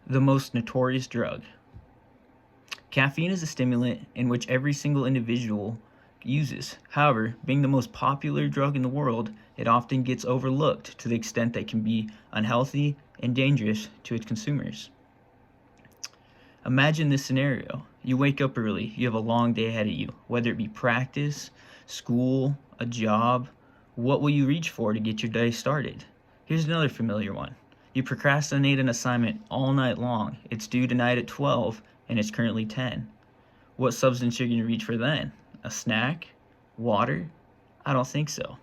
The most notorious drug. Caffeine is a stimulant in which every single individual uses. However, being the most popular drug in the world, it often gets overlooked to the extent that it can be unhealthy and dangerous to its consumers. Imagine this scenario. You wake up early, you have a long day ahead of you, whether it be practice, school, a job. What will you reach for to get your day started? Here's another familiar one. You procrastinate an assignment all night long. It's due tonight at 12 and it's currently 10. What substance are you going to reach for then? A snack? Water? I don't think so.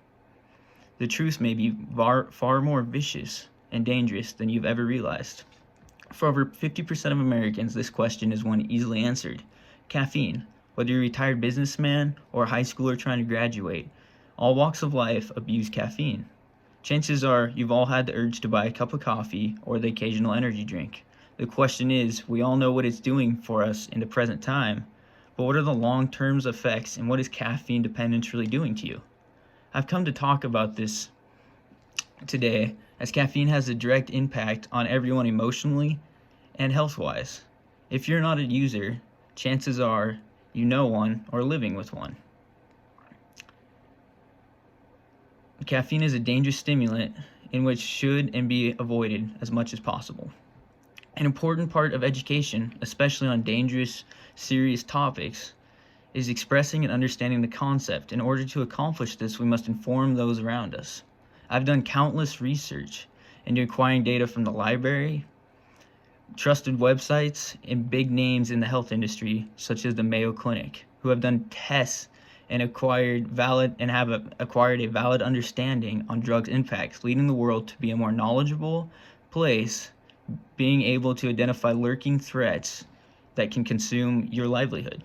The truth may be far more vicious and dangerous than you've ever realized. For over 50% of Americans, this question is one easily answered. Caffeine. Whether you're a retired businessman or a high schooler trying to graduate, all walks of life abuse caffeine. Chances are you've all had the urge to buy a cup of coffee or the occasional energy drink. The question is, we all know what it's doing for us in the present time, but what are the long-term effects and what is caffeine dependence really doing to you? I've come to talk about this today as caffeine has a direct impact on everyone emotionally and health-wise. If you're not a user, chances are you know one or living with one. Caffeine is a dangerous stimulant in which should and be avoided as much as possible. An important part of education, especially on dangerous, serious topics, is expressing and understanding the concept. In order to accomplish this, we must inform those around us. I've done countless research into acquiring data from the library, trusted websites, and big names in the health industry, such as the Mayo Clinic, who have done tests and have acquired a valid understanding on drugs' impacts, leading the world to be a more knowledgeable place, being able to identify lurking threats that can consume your livelihood.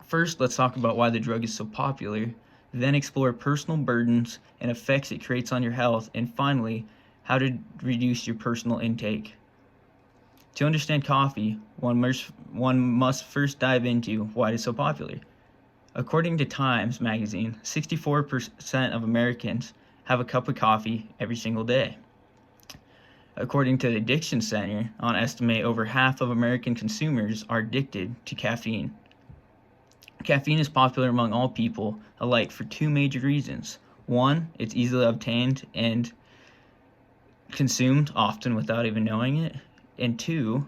First, let's talk about why the drug is so popular, then explore personal burdens and effects it creates on your health, and finally, how to reduce your personal intake. To understand coffee, one must first dive into why it is so popular. According to Times magazine, 64% of Americans have a cup of coffee every single day. According to the Addiction Center, on estimate over half of American consumers are addicted to caffeine. Caffeine is popular among all people alike for two major reasons. One, it's easily obtained and consumed often without even knowing it. And two,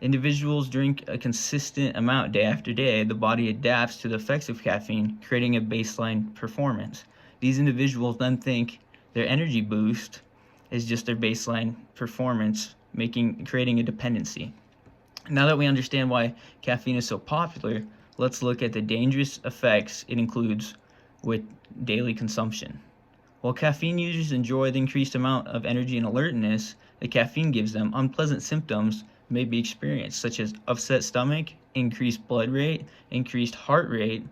individuals drink a consistent amount day after day. The body adapts to the effects of caffeine, creating a baseline performance. These individuals then think their energy boost is just their baseline performance, creating a dependency. Now that we understand why caffeine is so popular, let's look at the dangerous effects it includes with daily consumption. While caffeine users enjoy the increased amount of energy and alertness that caffeine gives them, unpleasant symptoms may be experienced, such as upset stomach, increased blood rate, increased heart rate,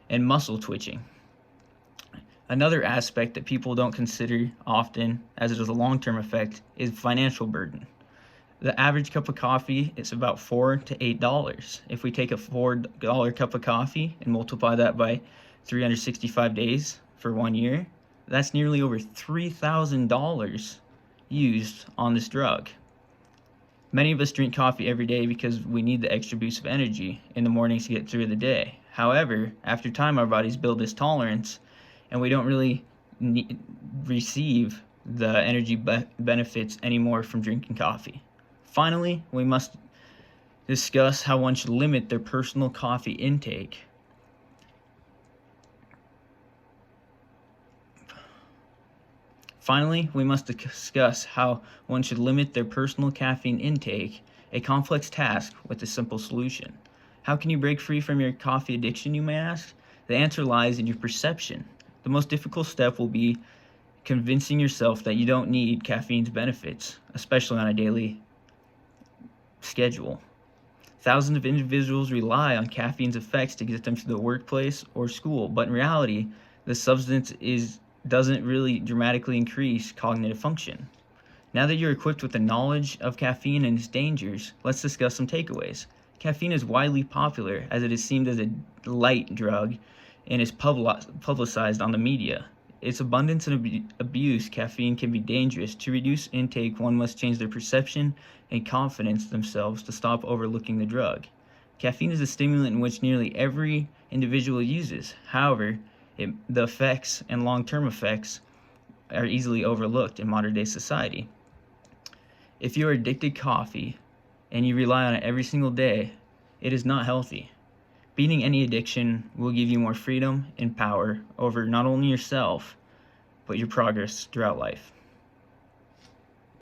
and muscle twitching. Another aspect that people don't consider often, as it is a long-term effect, is financial burden. The average cup of coffee is about $4 to $8. If we take a $4 cup of coffee and multiply that by 365 days for 1 year, that's nearly over $3,000 used on this drug. Many of us drink coffee every day because we need the extra boost of energy in the mornings to get through the day. However, after time, our bodies build this tolerance, and we don't really receive the energy benefits anymore from drinking coffee. Finally, we must discuss how one should limit their personal coffee intake. Finally, we must discuss how one should limit their personal caffeine intake, a complex task with a simple solution. How can you break free from your coffee addiction, you may ask? The answer lies in your perception. The most difficult step will be convincing yourself that you don't need caffeine's benefits, especially on a daily schedule. Thousands of individuals rely on caffeine's effects to get them to the workplace or school, but in reality, the substance doesn't really dramatically increase cognitive function. Now that you're equipped with the knowledge of caffeine and its dangers, let's discuss some takeaways. Caffeine is widely popular as it is seen as a light drug and is publicized on the media. its abundance and abuse, caffeine can be dangerous. To reduce intake, one must change their perception and confidence themselves to stop overlooking the drug. Caffeine is a stimulant in which nearly every individual uses. However, the effects and long-term effects are easily overlooked in modern-day society. If you are addicted to coffee and you rely on it every single day, it is not healthy. Beating any addiction will give you more freedom and power over not only yourself, but your progress throughout life.